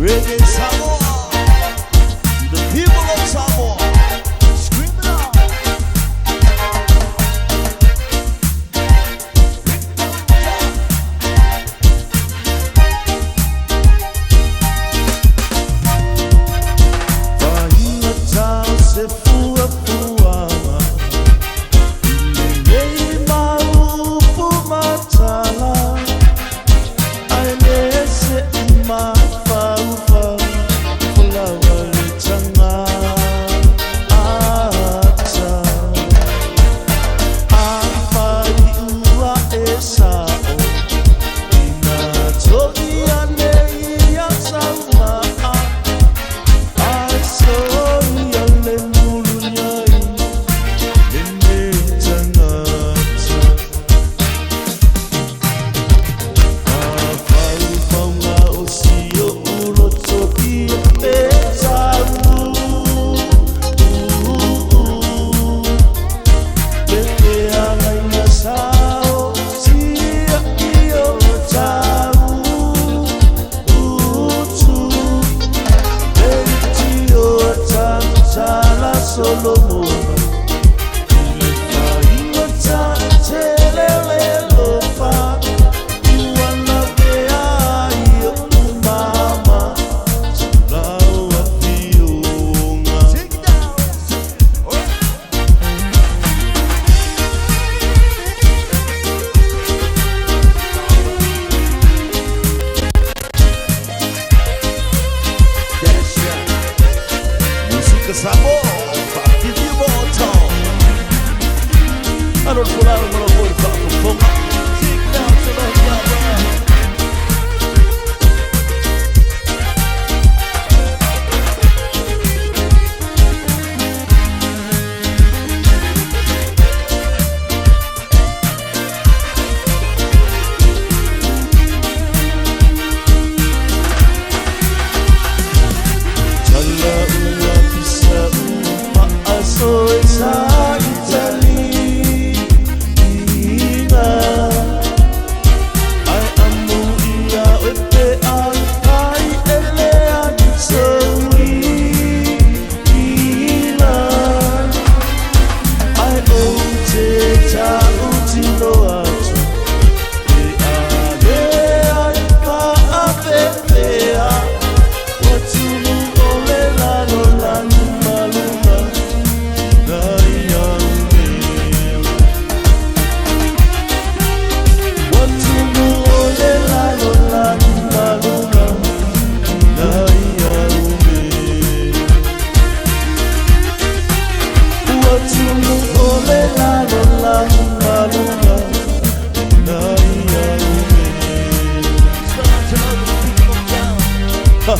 Reggae Samoa, the people of Samoa, scream it out. Bahia tal se fua fuama, ilei mau fumatala, aile se ima fau fau, fulawa le tanga ata, afai ua e sao, ina toki ane ia sauma ai soi ale mulunyai, ene tangata, afai faunga o sio ulo toki e tau, peke angai na sao, sia io tau, utu, Fetu tantala Solomon, ile fainga tantelele lofa, uana mea ia umama, lau a fiunga. Take it down. Yes, yeah. Música Samoa, fatti di volta. A non volare me lo vuoi fare un po'. Take it down to the ground. Talla ua pisa uma aso esa itali ina, ai amu ia ope ai ele anisoui ina, ai o te tau tino atu, e ale ai pa apepea, watunu ole lalo lani maluma, nai aume. Watunu ole lalo lani maluma, nai aume. Watunu ole lalo lani maluma, nai aume. Ha.